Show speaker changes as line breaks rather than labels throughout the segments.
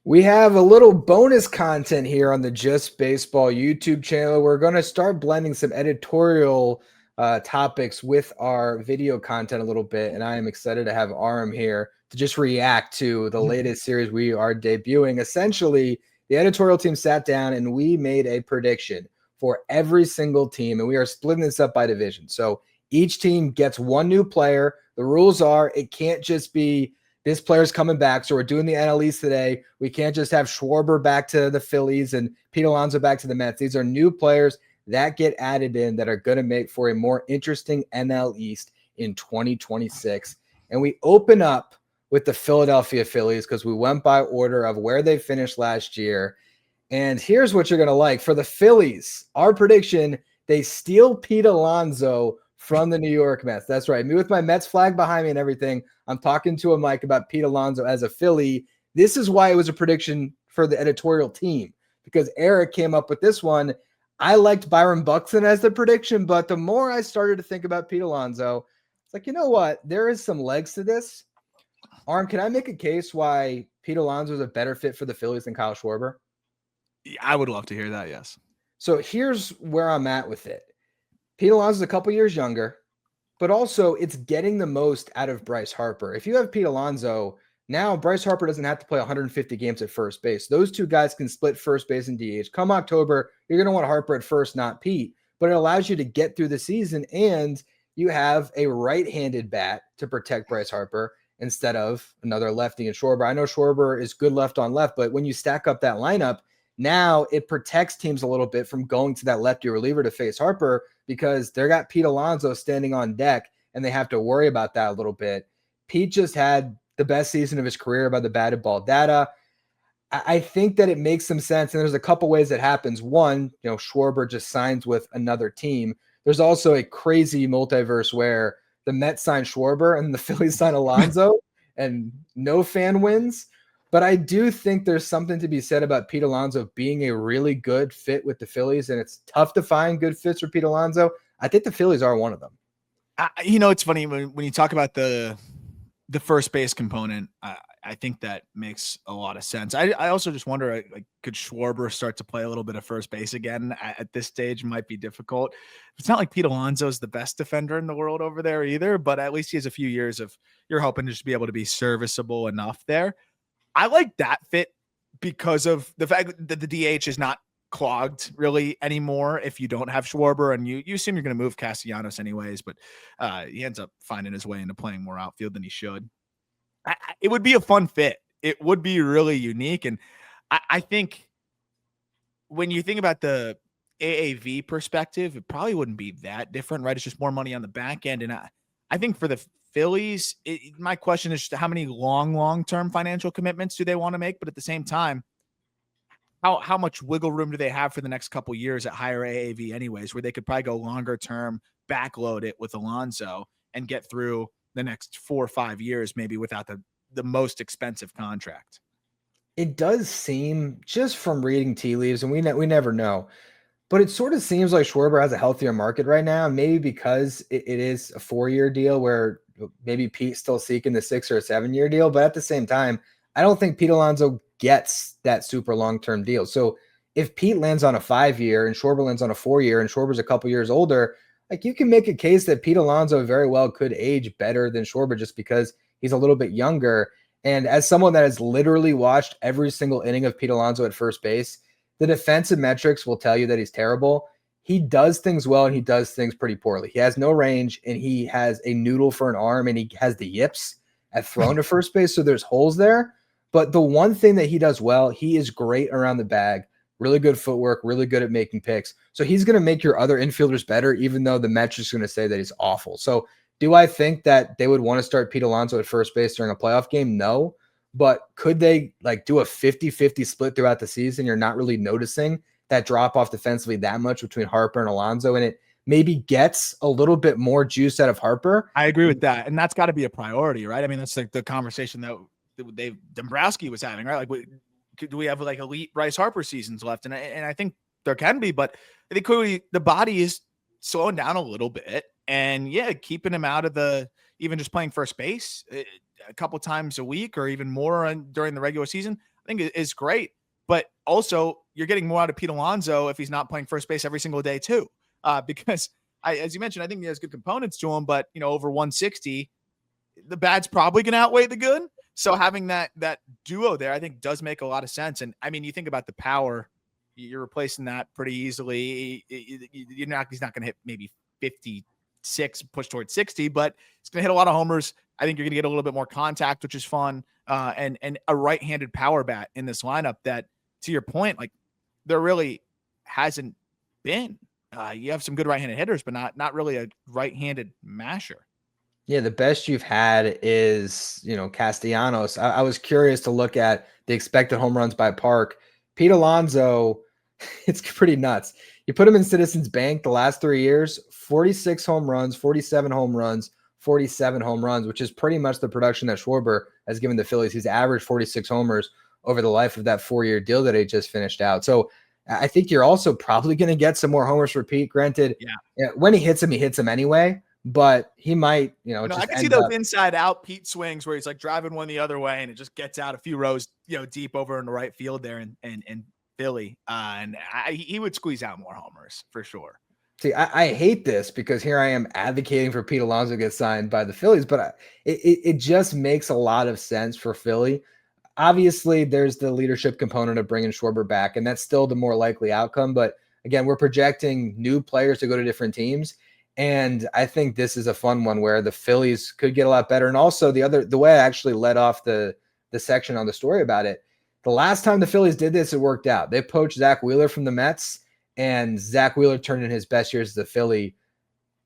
We have a little bonus content here on the Just Baseball YouTube channel. We're going to start blending some editorial topics with our video content a little bit, and I am excited to have Aram here to just react to the latest series we are debuting. Essentially, the editorial team sat down and we made a prediction for every single team, and we are splitting this up by division. So each team gets one new player. The rules are it can't just be this player's coming back, so we're doing the NL East today. We can't just have Schwarber back to the Phillies and Pete Alonso back to the Mets. These are new players that get added in that are going to make for a more interesting NL East in 2026. And we open up with the Philadelphia Phillies because we went by order of where they finished last year. And here's what you're going to like. For the Phillies, our prediction, they steal Pete Alonso from the New York Mets. That's right. Me with my Mets flag behind me and everything. I'm talking to a mic about Pete Alonso as a Philly. This is why it was a prediction for the editorial team, because Eric came up with this one. I liked Byron Buxton as the prediction, but the more I started to think about Pete Alonso, it's like, you know what? There is some legs to this. Arm, can I make a case why Pete Alonso is a better fit for the Phillies than Kyle Schwarber?
I would love to hear that, yes.
So here's where I'm at with it. Pete Alonso is a couple years younger, but also it's getting the most out of Bryce Harper. If you have Pete Alonso, now Bryce Harper doesn't have to play 150 games at first base. Those two guys can split first base and DH. Come October, you're going to want Harper at first, not Pete, but it allows you to get through the season, and you have a right-handed bat to protect Bryce Harper instead of another lefty in Schwarber. I know Schwarber is good left on left, but when you stack up that lineup, now it protects teams a little bit from going to that lefty reliever to face Harper because they got Pete Alonso standing on deck and they have to worry about that a little bit. Pete just had the best season of his career by the batted ball data. I think that it makes some sense. And there's a couple ways that happens. One, Schwarber just signs with another team. There's also a crazy multiverse where the Mets sign Schwarber and the Phillies sign Alonso and no fan wins. But I do think there's something to be said about Pete Alonso being a really good fit with the Phillies, and it's tough to find good fits for Pete Alonso. I think the Phillies are one of them.
It's funny when you talk about the first base component. I think that makes a lot of sense. I also just wonder, could Schwarber start to play a little bit of first base again at this stage? Might be difficult. It's not like Pete Alonso is the best defender in the world over there either, but at least he has a few years of you're hoping to just be able to be serviceable enough there. I like that fit because of the fact that the DH is not clogged really anymore if you don't have Schwarber, and you assume you're going to move Castellanos anyways, but he ends up finding his way into playing more outfield than he should. It would be a fun fit. It would be really unique, and I think when you think about the AAV perspective, it probably wouldn't be that different, right? It's just more money on the back end, and I think for the Phillies, my question is just how many long-term financial commitments do they want to make? But at the same time, how much wiggle room do they have for the next couple years at higher AAV anyways, where they could probably go longer term, backload it with Alonso and get through the next 4 or 5 years, maybe without the most expensive contract.
It does seem, just from reading tea leaves, and we never know, but it sort of seems like Schwarber has a healthier market right now, maybe because it is a 4-year deal where maybe Pete's still seeking the 6 or 7-year deal. But at the same time, I don't think Pete Alonso gets that super long-term deal. So if Pete lands on a 5-year and Schwarber lands on a 4-year and Schwarber's a couple years older, you can make a case that Pete Alonso very well could age better than Schwarber just because he's a little bit younger. And as someone that has literally watched every single inning of Pete Alonso at first base, the defensive metrics will tell you that he's terrible. He does things well and he does things pretty poorly. He has no range and he has a noodle for an arm and he has the yips at throwing to first base. So there's holes there. But the one thing that he does well, he is great around the bag, really good footwork, really good at making picks. So he's going to make your other infielders better, even though the metrics are going to say that he's awful. So do I think that they would want to start Pete Alonso at first base during a playoff game? No. But could they do a 50-50 split throughout the season? You're not really noticing that drop off defensively that much between Harper and Alonso, and it maybe gets a little bit more juice out of Harper.
I agree with that. And that's got to be a priority, right? I mean, that's like the conversation that Dombrowski was having, right? Do we have elite Bryce Harper seasons left? And I think there can be, but I think clearly the body is slowing down a little bit. And yeah, keeping him out of even just playing first base a couple times a week or even more during the regular season, I think is great. But also, you're getting more out of Pete Alonso if he's not playing first base every single day too. Because as you mentioned, I think he has good components to him, but over 160, the bad's probably going to outweigh the good. So having that duo there, I think does make a lot of sense. And I mean, you think about the power, you're replacing that pretty easily. He's not going to hit maybe 56, push towards 60, but it's going to hit a lot of homers. I think you're going to get a little bit more contact, which is fun. And a right-handed power bat in this lineup that, to your point, like there really hasn't been. You have some good right-handed hitters, but not really a right-handed masher.
Yeah, the best you've had is, Castellanos. I was curious to look at the expected home runs by park. Pete Alonso, it's pretty nuts. You put him in Citizens Bank the last 3 years, 46 home runs, 47 home runs, 47 home runs, which is pretty much the production that Schwarber has given the Phillies. He's averaged 46 homers over the life of that 4-year deal that he just finished out. So I think you're also probably going to get some more homers for Pete. Granted, when he hits him anyway. But he might, just
I can see those inside out Pete swings where he's like driving one the other way and it just gets out a few rows, deep over in the right field there in Philly. And he would squeeze out more homers for sure.
See, I hate this because here I am advocating for Pete Alonso to get signed by the Phillies, but it just makes a lot of sense for Philly. Obviously, there's the leadership component of bringing Schwarber back, and that's still the more likely outcome. But again, we're projecting new players to go to different teams. And I think this is a fun one where the Phillies could get a lot better. And also the way I actually led off the section on the story about it, the last time the Phillies did this, it worked out. They poached Zach Wheeler from the Mets, and Zach Wheeler turned in his best years as a Philly.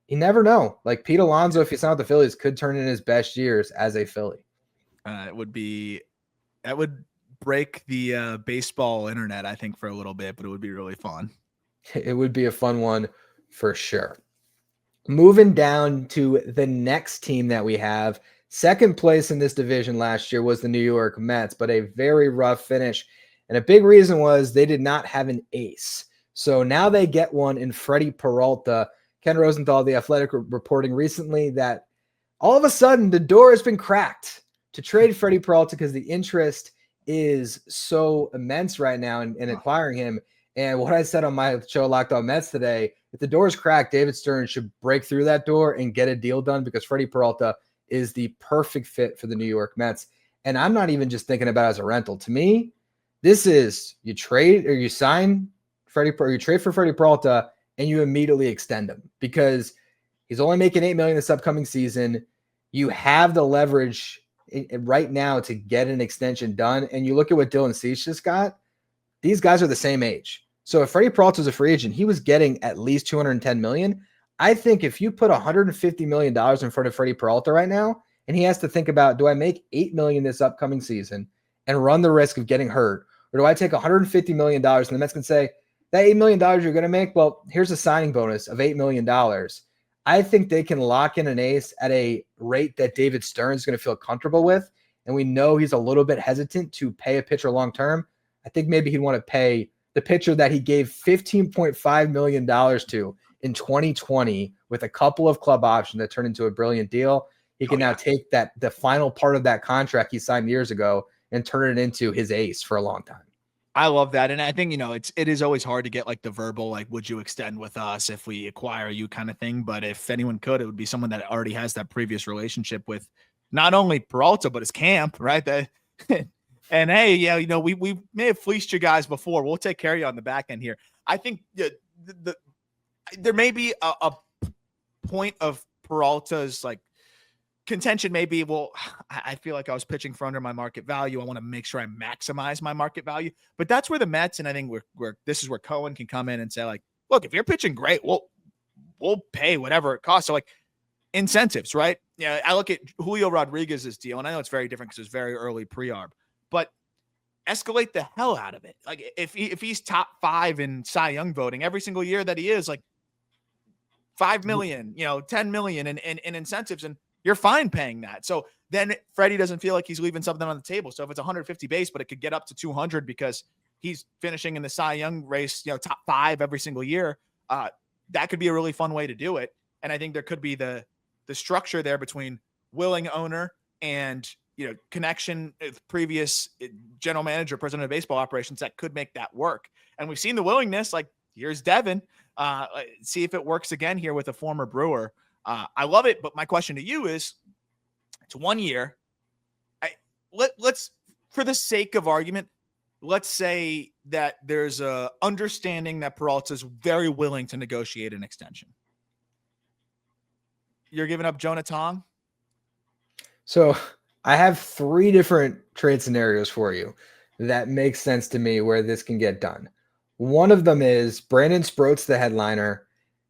You never know. Like Pete Alonso, if he's not with the Phillies, could turn in his best years as a Philly.
That would break the baseball internet, I think, for a little bit, but it would be really fun.
It would be a fun one for sure. Moving down to the next team that we have, second place in this division last year was the New York Mets, but a very rough finish. And a big reason was they did not have an ace. So now they get one in Freddie Peralta. Ken Rosenthal, The Athletic, reporting recently that all of a sudden the door has been cracked to trade Freddie Peralta because the interest is so immense right now in acquiring him. And what I said on my show, Locked On Mets, today, if the door is cracked, David Stern should break through that door and get a deal done because Freddie Peralta is the perfect fit for the New York Mets. And I'm not even just thinking about it as a rental. To me, this is you trade or you sign Freddie, or you trade for Freddie Peralta and you immediately extend him because he's only making $8 million this upcoming season. You have the leverage right now to get an extension done. And you look at what Dylan Cease just got. These guys are the same age. So if Freddie Peralta was a free agent, he was getting at least $210 million. I think if you put $150 million in front of Freddie Peralta right now, and he has to think about, do I make $8 million this upcoming season and run the risk of getting hurt? Or do I take $150 million and the Mets can say, that $8 million you're going to make, well, here's a signing bonus of $8 million. I think they can lock in an ace at a rate that David Stern is going to feel comfortable with. And we know he's a little bit hesitant to pay a pitcher long-term. I think maybe he'd want to pay the pitcher that he gave $15.5 million to in 2020 with a couple of club options that turned into a brilliant deal. He can now take the final part of that contract he signed years ago and turn it into his ace for a long time.
I love that. And I think, it is always hard to get like the verbal, like, would you extend with us if we acquire you kind of thing. But if anyone could, it would be someone that already has that previous relationship with not only Peralta, but his camp, right? And hey, yeah, we may have fleeced you guys before. We'll take care of you on the back end here. I think there may be a point of Peralta's like contention. Maybe, well, I feel like I was pitching for under my market value. I want to make sure I maximize my market value. But that's where the Mets, and I think this is where Cohen can come in and say, like, look, if you're pitching great, we'll pay whatever it costs. So like incentives, right? Yeah, I look at Julio Rodriguez's deal, and I know it's very different because it's very early pre-arb. But escalate the hell out of it. Like if he's top 5 in Cy Young voting every single year that he is, like $5 million, $10 million in incentives, and you're fine paying that. So then Freddie doesn't feel like he's leaving something on the table. So if it's 150 base, but it could get up to 200 because he's finishing in the Cy Young race, top 5 every single year, that could be a really fun way to do it. And I think there could be the structure there between willing owner and connection with previous general manager, president of baseball operations that could make that work. And we've seen the willingness, like here's Devin, see if it works again here with a former Brewer. I love it. But my question to you is, it's 1 year. Let's, for the sake of argument, let's say that there's a understanding that Peralta is very willing to negotiate an extension. You're giving up Jonah Tong?
So I have 3 different trade scenarios for you that make sense to me where this can get done. One of them is Brandon Sproat's the headliner,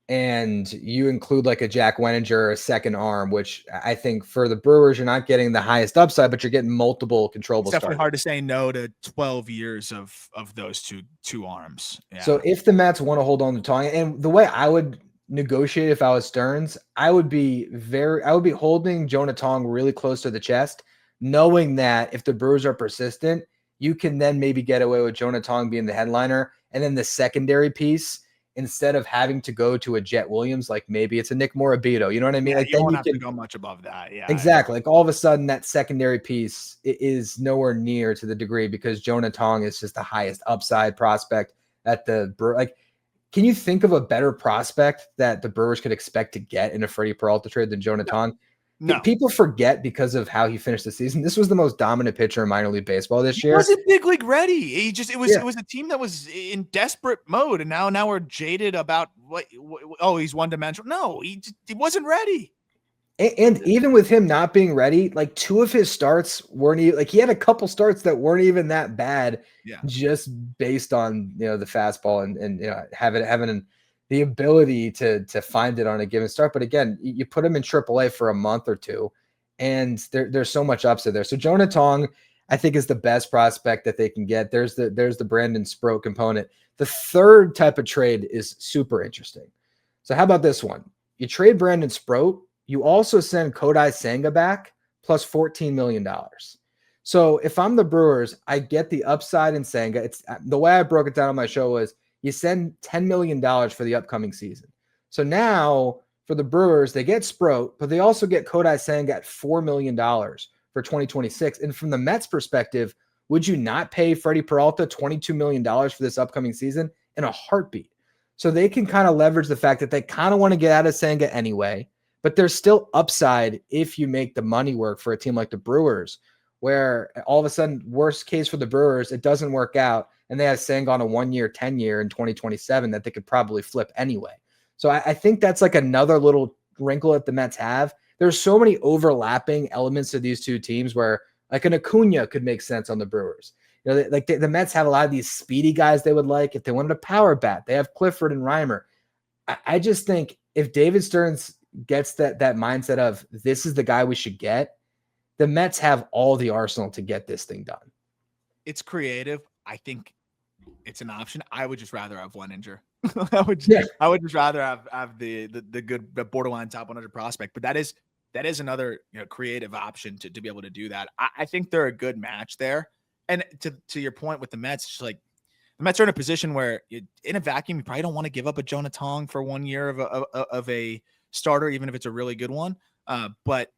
and you include like a Jack Wenninger or a second arm, which I think for the Brewers, you're not getting the highest upside, but you're getting multiple controllable
It's definitely
starters.
hard to say no to 12 years of those two arms. Yeah.
So if the Mets want to hold on to Tong, and the way I would negotiate if I was Stearns, I would be holding Jonah Tong really close to the chest, knowing that if the Brewers are persistent, you can then maybe get away with Jonah Tong being the headliner. And then the secondary piece, instead of having to go to a Jet Williams, like maybe it's a Nick Morabito, you know what I mean?
Yeah,
like
you
then
won't
you
have
can
to go much above that. Yeah,
exactly. Like all of a sudden that secondary piece is nowhere near to the degree because Jonah Tong is just the highest upside prospect at the like. Can you think of a better prospect that the Brewers could expect to get in a Freddie Peralta trade than Jonah Tong?
No.
People forget because of how he finished the season. This was the most dominant pitcher in minor league baseball this year.
He wasn't big league ready. It was a team that was in desperate mode, and now we're jaded about he's one dimensional. No, he wasn't ready.
And even with him not being ready, like 2 of his starts weren't even like he had a couple starts that weren't even that bad, just based on the fastball and having the ability to find it on a given start. But again, you put him in AAA for a month or 2, and there's so much upside there. So Jonah Tong, I think, is the best prospect that they can get. There's the Brandon Sproat component. The third type of trade is super interesting. So how about this one? You trade Brandon Sproat. You also send Kodai Senga back plus $14 million. So if I'm the Brewers, I get the upside in Senga. It's the way I broke it down on my show was you send $10 million for the upcoming season. So now for the Brewers, they get Sproat, but they also get Kodai Senga at $4 million for 2026. And from the Mets perspective, would you not pay Freddie Peralta $22 million for this upcoming season in a heartbeat? So they can kind of leverage the fact that they kind of want to get out of Senga anyway. But there's still upside if you make the money work for a team like the Brewers, where all of a sudden, worst case for the Brewers, it doesn't work out, and they have Senga on a 1-year, 10-year in 2027 that they could probably flip anyway. So I think that's like another little wrinkle that the Mets have. There's so many overlapping elements of these two teams where like an Acuna could make sense on the Brewers. Like the Mets have a lot of these speedy guys they would like. If they wanted a power bat, they have Clifford and Reimer. I just think if David Stearns gets that mindset of this is the guy we should get, the Mets have all the arsenal to get this thing done. It's
creative. I think it's an option. I would just rather have Wenninger. I would just rather have the good borderline top 100 prospect. But that is another creative option to be able to do that. I think they're a good match there. And to your point with the Mets, it's just like the Mets are in a position where in a vacuum, you probably don't want to give up a Jonah Tong for 1 year of a starter, even if it's a really good one. But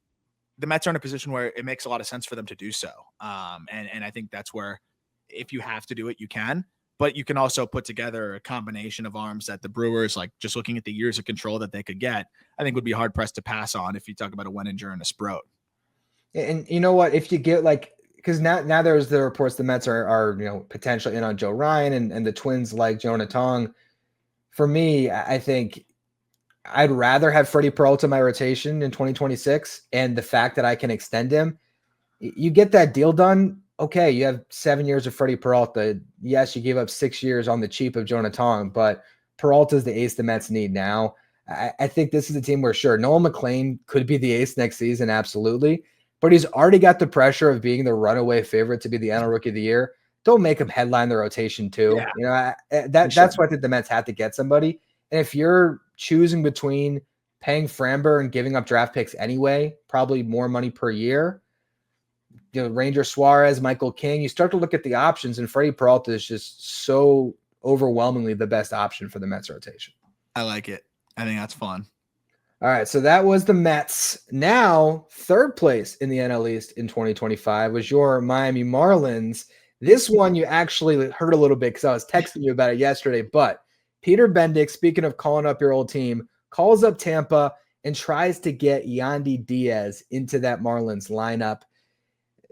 the Mets are in a position where it makes a lot of sense for them to do so. And I think that's where if you have to do it, you can. But you can also put together a combination of arms that the Brewers, like just looking at the years of control that they could get, I think would be hard pressed to pass on if you talk about a Wenninger and a Sproat.
And you know what? If you get because now there's the reports the Mets are potentially in on Joe Ryan and the Twins like Jonah Tong. For me, I think I'd rather have Freddie Peralta in my rotation in 2026, and the fact that I can extend him, you get that deal done. Okay, you have 7 years of Freddie Peralta. Yes, you gave up 6 years on the cheap of Jonah Tong, but Peralta is the ace the Mets need now. I think this is a team where, sure, Noah McLean could be the ace next season, absolutely, but he's already got the pressure of being the runaway favorite to be the NL Rookie of the Year. Don't make him headline the rotation too.
Yeah.
That's why I think the Mets have to get somebody. And if you're choosing between paying Framber and giving up draft picks anyway, probably more money per year, Ranger Suarez, Michael King, you start to look at the options, and Freddie Peralta is just so overwhelmingly the best option for the Mets rotation.
I like it. I think that's fun.
All right, so that was the Mets. Now, third place in the NL East in 2025 was your Miami Marlins. This one you actually heard a little bit because I was texting you about it yesterday. But Peter Bendick, speaking of calling up your old team, calls up Tampa and tries to get Yandi Diaz into that Marlins lineup.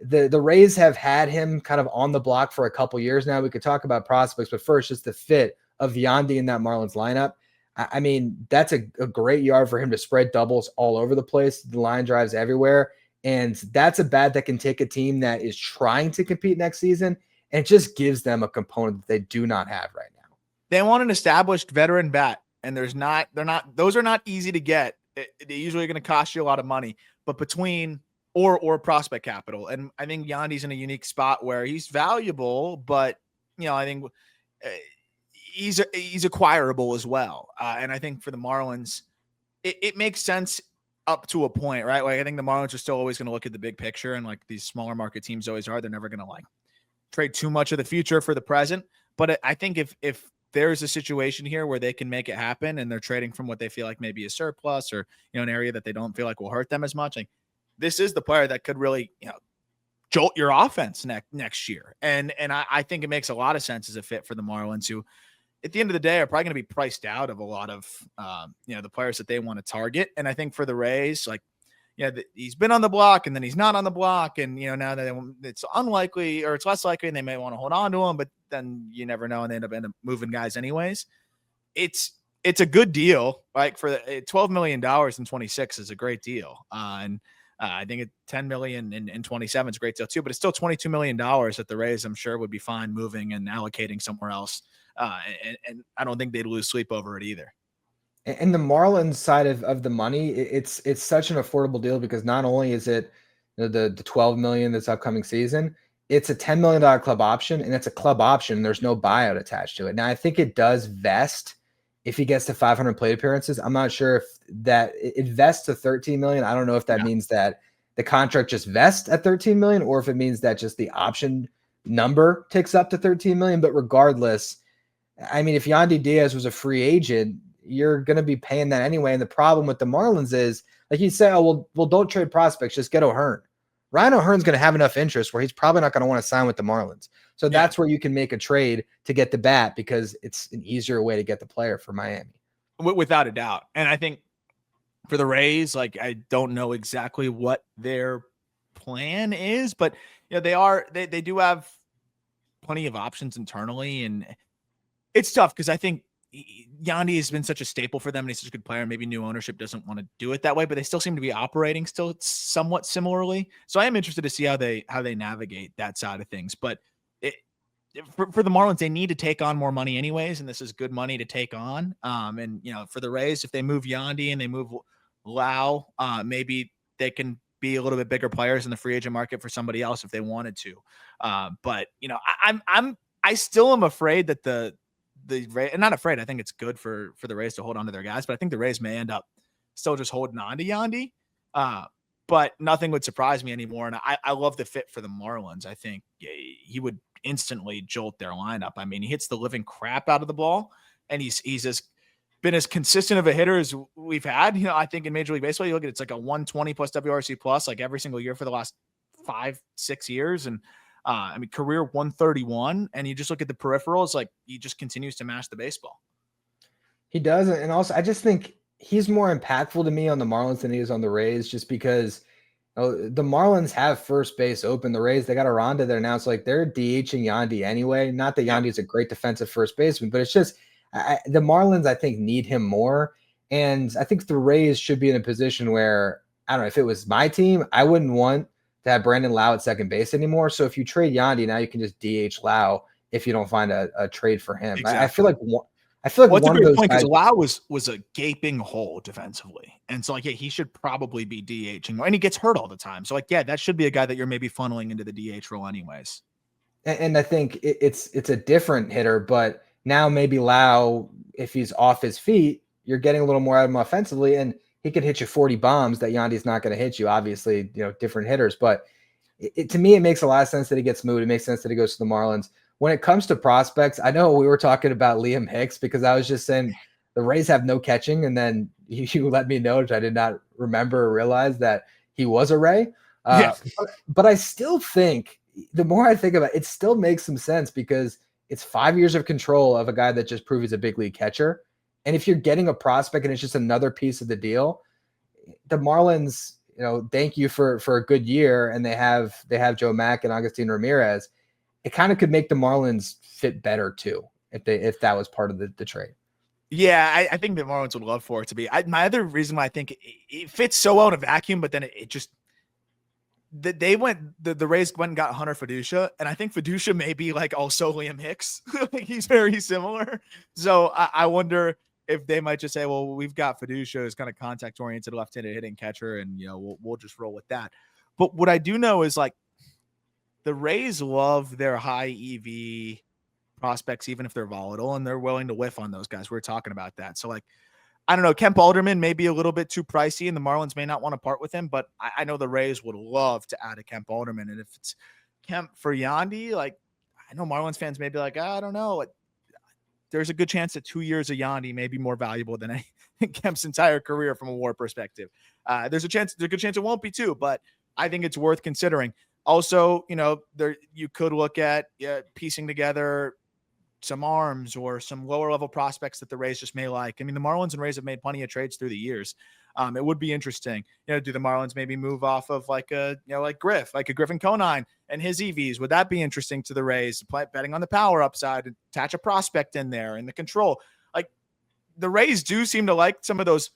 The Rays have had him kind of on the block for a couple years now. We could talk about prospects, but first, just the fit of Yandi in that Marlins lineup. I mean, that's a great yard for him to spread doubles all over the place. The line drives everywhere. And that's a bat that can take a team that is trying to compete next season and just gives them a component that they do not have right now.
They want an established veteran bat, and those are not easy to get. They usually are going to cost you a lot of money, but between or prospect capital. And I think Yandi's in a unique spot where he's valuable, but I think he's acquirable as well. And I think for the Marlins, it makes sense up to a point, right? Like I think the Marlins are still always going to look at the big picture, and like these smaller market teams always are. They're never going to like trade too much of the future for the present. But I think if there's a situation here where they can make it happen and they're trading from what they feel like maybe a surplus or, an area that they don't feel like will hurt them as much, like this is the player that could really, jolt your offense next year. And I think it makes a lot of sense as a fit for the Marlins, who at the end of the day are probably going to be priced out of a lot of, the players that they want to target. And I think for the Rays, like, he's been on the block and then he's not on the block. And, now that it's unlikely or it's less likely and they may want to hold on to him, but then you never know. And they end up moving guys anyways. It's a good deal. Like for $12 million in 26 is a great deal. I think $10 million in 27 is a great deal too, but it's still $22 million that the Rays, I'm sure, would be fine moving and allocating somewhere else. And I don't think they'd lose sleep over it either.
And the Marlins side of the money, it's such an affordable deal because not only is it the $12 million this upcoming season, it's a $10 million club option, and it's a club option. There's no buyout attached to it. Now, I think it does vest if he gets to 500 plate appearances. I'm not sure if that it vests to 13 million. I don't know if that means that the contract just vests at 13 million or if it means that just the option number ticks up to 13 million. But regardless, I mean, if Yandi Diaz was a free agent, you're going to be paying that anyway. And the problem with the Marlins is, like you say, well, don't trade prospects, just get O'Hearn. Ryan O'Hearn's going to have enough interest where he's probably not going to want to sign with the Marlins. So that's where you can make a trade to get the bat because it's an easier way to get the player for Miami.
Without a doubt. And I think for the Rays, like, I don't know exactly what their plan is, but they do have plenty of options internally. And it's tough because I think Yandi has been such a staple for them and he's such a good player. Maybe new ownership doesn't want to do it that way, but they still seem to be operating still somewhat similarly. So I am interested to see how they navigate that side of things. But for the Marlins, they need to take on more money anyways, and this is good money to take on. And for the Rays, if they move Yandi and they move Lau, maybe they can be a little bit bigger players in the free agent market for somebody else if they wanted to. But I still am afraid that the Rays, and not afraid. I think it's good for the Rays to hold on to their guys, but I think the Rays may end up still just holding on to Yandi. But nothing would surprise me anymore. And I love the fit for the Marlins. I think he would instantly jolt their lineup. I mean, he hits the living crap out of the ball, and he's been as consistent of a hitter as we've had. I think in Major League Baseball, you look at it's like a 120 plus WRC plus like every single year for the last 5-6 years. And career 131, and you just look at the peripherals, like he just continues to mash the baseball.
He does. And also, I just think he's more impactful to me on the Marlins than he is on the Rays, just because the Marlins have first base open. The Rays, they got Aranda there now. It's like they're DHing Yandi anyway. Not that Yandi is a great defensive first baseman, but it's just the Marlins, I think, need him more. And I think the Rays should be in a position where, I don't know, if it was my team, I wouldn't want to have Brandon Lau at second base anymore. So if you trade Yandi, now you can just DH Lau if you don't find a trade for him. Exactly. I feel like one of those
guys, Lau was a gaping hole defensively. And so he should probably be DHing, and he gets hurt all the time. So that should be a guy that you're maybe funneling into the DH role anyways.
And I think it's a different hitter, but now maybe Lau, if he's off his feet, you're getting a little more out of him offensively, and he could hit you 40 bombs that Yandi's not going to hit you. Obviously, different hitters, but to me, it makes a lot of sense that he gets moved. It makes sense that he goes to the Marlins. When it comes to prospects, I know we were talking about Liam Hicks because I was just saying the Rays have no catching, and then you let me know, which I did not remember or realize that he was a Ray.
Yeah.
But I still think, the more I think about it, it still makes some sense because it's 5 years of control of a guy that just proved he's a big league catcher. And if you're getting a prospect and it's just another piece of the deal, the Marlins, thank you for a good year, and they have Joe Mack and Agustin Ramirez. It kind of could make the Marlins fit better too if that was part of the trade.
Yeah, I think the Marlins would love for it to be. My other reason why I think it fits so well in a vacuum, but then it just the Rays went and got Hunter Fiducia, and I think Fiducia may be like also Liam Hicks. Like he's very similar. So I wonder if they might just say, well, we've got Fiducia as kind of contact oriented left-handed hitting catcher, and we'll just roll with that. But what I do know is like the Rays love their high EV prospects, even if they're volatile, and they're willing to whiff on those guys. We're talking about that. So like, I don't know, Kemp Alderman may be a little bit too pricey and the Marlins may not want to part with him, but I know the Rays would love to add a Kemp Alderman. And if it's Kemp for Yandi, like I know Marlins fans may be like, I don't know. There's a good chance that 2 years of Yandi may be more valuable than Kemp's entire career from a WAR perspective. There's a good chance it won't be too, but I think it's worth considering. Also, you could look at piecing together some arms or some lower level prospects that the Rays just may like. I mean, the Marlins and Rays have made plenty of trades through the years. It would be interesting, do the Marlins maybe move off of like Griffin Conine and his EVs? Would that be interesting to the Rays? Betting on the power upside, attach a prospect in there and the control. Like the Rays do seem to like some of those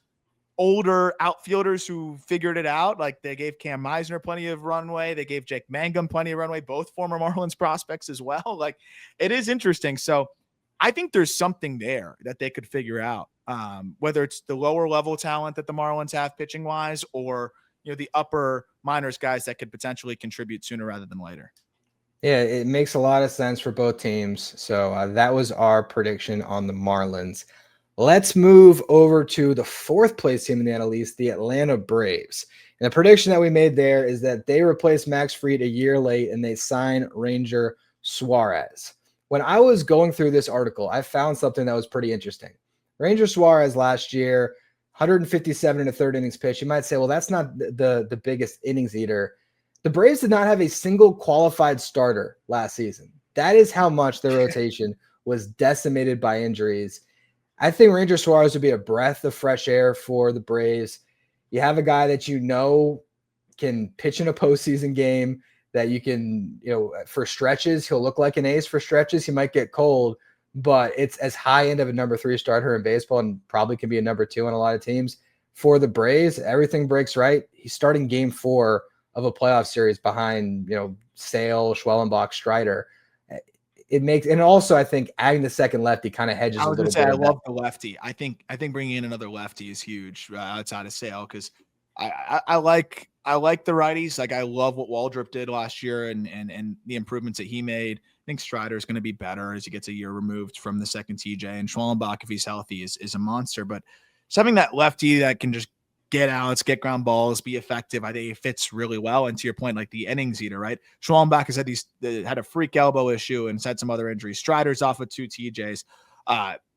older outfielders who figured it out. Like they gave Cam Meisner plenty of runway. They gave Jake Mangum plenty of runway, both former Marlins prospects as well. Like it is interesting. So I think there's something there that they could figure out, whether it's the lower level talent that the Marlins have pitching wise, or, the upper minors guys that could potentially contribute sooner rather than later.
Yeah, it makes a lot of sense for both teams. So that was our prediction on the Marlins. Let's move over to the fourth place team in the NL East, the Atlanta Braves. And the prediction that we made there is that they replace Max Fried a year late and they sign Ranger Suarez. When I was going through this article, I found something that was pretty interesting. Ranger Suarez last year, 157 and a third innings pitched. You might say, well, that's not the biggest innings eater. The Braves did not have a single qualified starter last season. That is how much their rotation was decimated by injuries. I think Ranger Suarez would be a breath of fresh air for the Braves. You have a guy that can pitch in a postseason game, that you can, for stretches, he'll look like an ace for stretches. He might get cold, but it's as high end of a number 3 starter in baseball and probably can be a number 2 on a lot of teams. For the Braves, everything breaks right. He's starting game 4 of a playoff series behind, Sale, Schwellenbach, Strider. It makes, and also I think adding the second lefty kind of hedges a little bit.
I love the lefty. I think bringing in another lefty is huge outside of Sale, because I like the righties. Like I love what Waldrop did last year and the improvements that he made. I think Strider is going to be better as he gets a year removed from the second TJ, and Schwellenbach, if he's healthy, is a monster. But just having that lefty that can just get outs, get ground balls, be effective, I think it fits really well. And to your point, like the innings eater, right? Schwellenbach has had a freak elbow issue and had some other injuries. Strider's off with 2 TJs.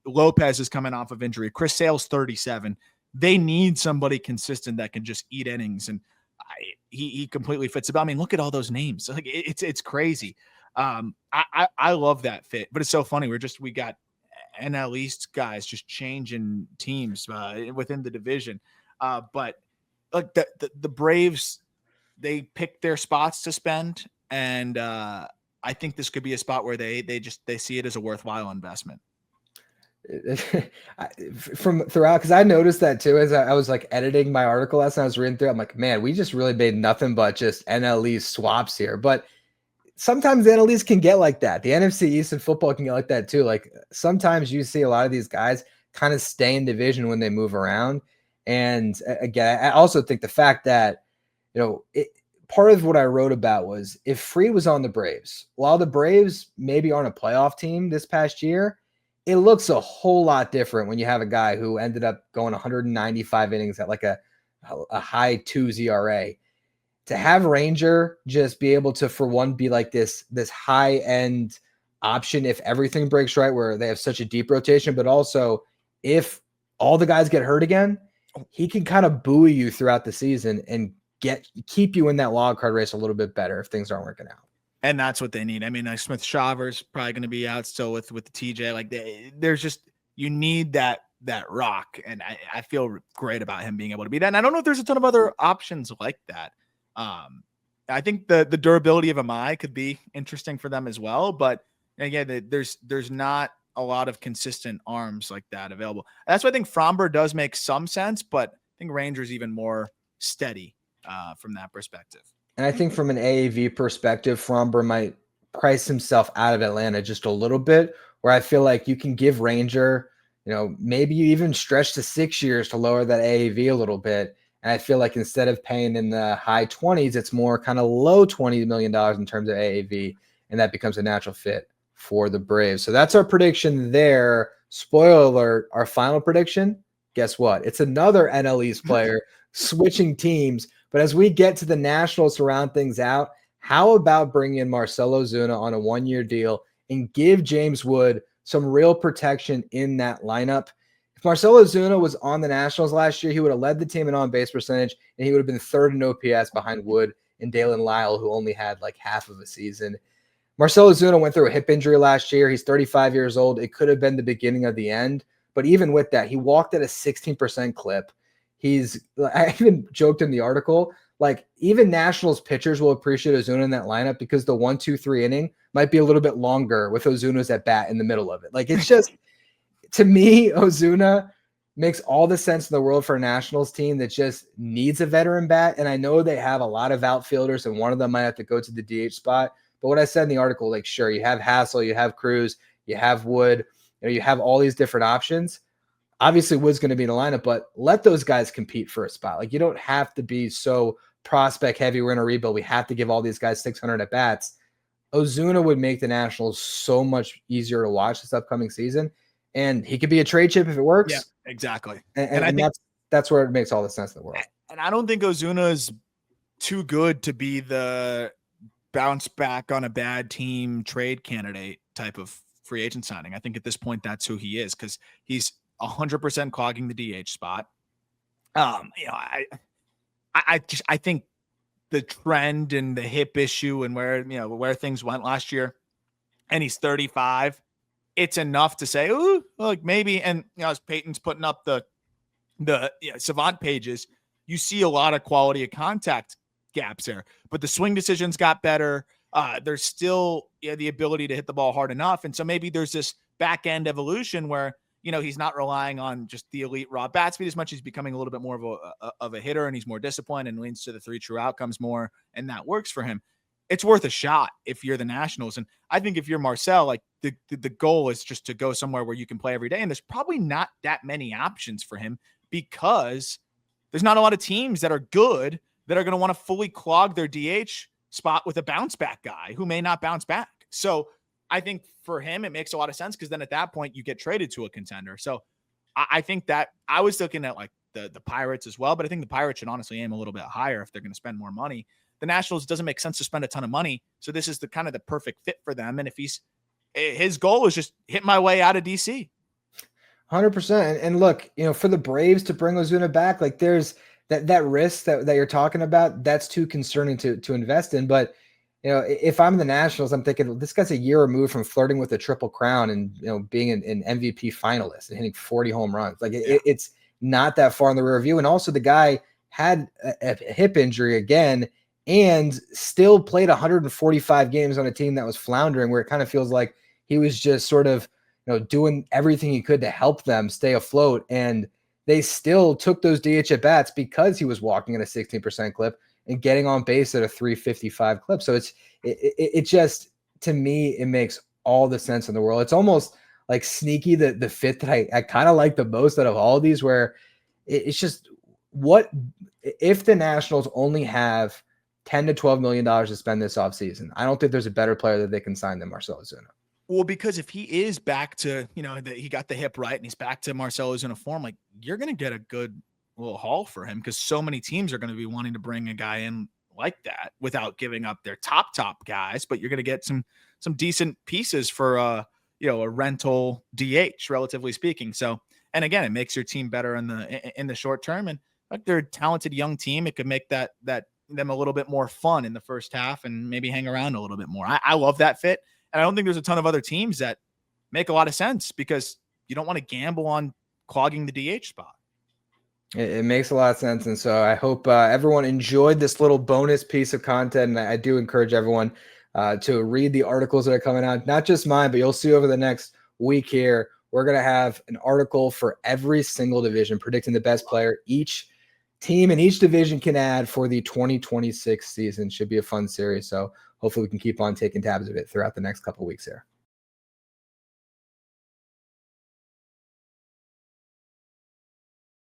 Lopez is coming off of injury. Chris Sale's 37. They need somebody consistent that can just eat innings, and he completely fits about. I mean, look at all those names. Like it's crazy. I love that fit, but it's so funny. We got NL East guys just changing teams within the division. But like the Braves, they picked their spots to spend, and I think this could be a spot where they see it as a worthwhile investment.
From throughout, because I noticed that too as I was like editing my article last night. I was reading through. I'm like, man, we just really made nothing but just NL East swaps here. But sometimes the NL East can get like that. The NFC East in football can get like that too. Like sometimes you see a lot of these guys kind of stay in division when they move around. And again, I also think the fact that, part of what I wrote about was if Fried was on the Braves, while the Braves maybe aren't a playoff team this past year, it looks a whole lot different when you have a guy who ended up going 195 innings at like a high 2 ERA. To have Ranger just be able to, for one, be like this high end option if everything breaks right, where they have such a deep rotation, but also if all the guys get hurt again, he can kind of buoy you throughout the season and keep you in that wild card race a little bit better if things aren't working out.
And that's what they need. I mean, Smith Shaver's probably going to be out still with the TJ. Like there's just, you need that rock. And I feel great about him being able to be that. And I don't know if there's a ton of other options like that. I think the durability of Amai could be interesting for them as well. But again, there's not a lot of consistent arms like that available. That's why I think Fromber does make some sense, but I think Ranger's even more steady from that perspective.
And I think from an AAV perspective, Fromber might price himself out of Atlanta just a little bit, where I feel like you can give Ranger, maybe you even stretch to 6 years to lower that AAV a little bit. And I feel like instead of paying in the high 20s, it's more kind of low $20 million in terms of AAV. And that becomes a natural fit for the Braves. So that's our prediction there. Spoiler alert, our final prediction, guess what? It's another NL East player switching teams. But as we get to the Nationals to round things out, how about bringing in Marcell Ozuna on a 1-year deal and give James Wood some real protection in that lineup? If Marcell Ozuna was on the Nationals last year, he would have led the team in on-base percentage, and he would have been third in OPS behind Wood and Dalen Lyle, who only had like half of a season. Marcell Ozuna went through a hip injury last year. He's 35 years old. It could have been the beginning of the end. But even with that, he walked at a 16% clip. I even joked in the article, like even Nationals pitchers will appreciate Ozuna in that lineup because the 1-2-3 inning might be a little bit longer with Ozuna's at bat in the middle of it. Like it's just, to me, Ozuna makes all the sense in the world for a Nationals team that just needs a veteran bat. And I know they have a lot of outfielders and one of them might have to go to the DH spot. But what I said in the article, like, sure, you have Hassel, you have Cruz, you have Wood, you have all these different options. Obviously, Wood's going to be in the lineup, but let those guys compete for a spot. Like, you don't have to be so prospect heavy. We're in a rebuild. We have to give all these guys 600 at bats. Ozuna would make the Nationals so much easier to watch this upcoming season. And he could be a trade chip if it works.
Yeah, exactly.
And I think that's where it makes all the sense in the world.
And I don't think Ozuna is too good to be the bounce back on a bad team trade candidate type of free agent signing. I think at this point, that's who he is because he's 100% clogging the DH spot. I think the trend and the hip issue and where things went last year, and he's 35, it's enough to say, ooh, like maybe. And as Peyton's putting up the Savant pages, you see a lot of quality of contact gaps there, but the swing decisions got better. There's still the ability to hit the ball hard enough. And so maybe there's this back end evolution where, he's not relying on just the elite raw bat speed as much as he's becoming a little bit more of a hitter, and he's more disciplined and leans to the 3 true outcomes more. And that works for him. It's worth a shot if you're the Nationals. And I think if you're Marcell, like the goal is just to go somewhere where you can play every day. And there's probably not that many options for him because there's not a lot of teams that are good that are going to want to fully clog their DH spot with a bounce back guy who may not bounce back. So I think for him, it makes a lot of sense because then at that point you get traded to a contender. So I think that I was looking at like the Pirates as well, but I think the Pirates should honestly aim a little bit higher if they're going to spend more money. The Nationals, doesn't make sense to spend a ton of money. So this is the kind of the perfect fit for them. And if his goal is just hit my way out of DC.
100%. And look, for the Braves to bring Ozuna back, like there's that risk that you're talking about, that's too concerning to invest in. But, if I'm the Nationals, I'm thinking this guy's a year removed from flirting with the Triple Crown and, being an MVP finalist and hitting 40 home runs. Like it's not that far in the rear view. And also the guy had a hip injury again and still played 145 games on a team that was floundering, where it kind of feels like he was just sort of, doing everything he could to help them stay afloat. And they still took those DH at bats because he was walking at a 16% clip and getting on base at a 355 clip. So it just, to me, it makes all the sense in the world. It's almost like sneaky, the fit that I kind of like the most out of all of these, where it's just, what if the Nationals only have $10 to $12 million to spend this offseason? I don't think there's a better player that they can sign than Marcell Ozuna.
Well, because if he is back to, he got the hip right and he's back to Marcell Ozuna form, like you're going to get a good little haul for him because so many teams are going to be wanting to bring a guy in like that without giving up their top guys, but you're going to get some decent pieces for a rental DH, relatively speaking. So And again, it makes your team better in the short term. And like they're a talented young team. It could make them a little bit more fun in the first half and maybe hang around a little bit more. I love that fit. And I don't think there's a ton of other teams that make a lot of sense because you don't want to gamble on clogging the DH spot.
It makes a lot of sense. And so I hope everyone enjoyed this little bonus piece of content. And I do encourage everyone to read the articles that are coming out, not just mine, but you'll see over the next week here, we're going to have an article for every single division predicting the best player each team in each division can add for the 2026 season. Should be a fun series. So hopefully we can keep on taking tabs of it throughout the next couple of weeks here.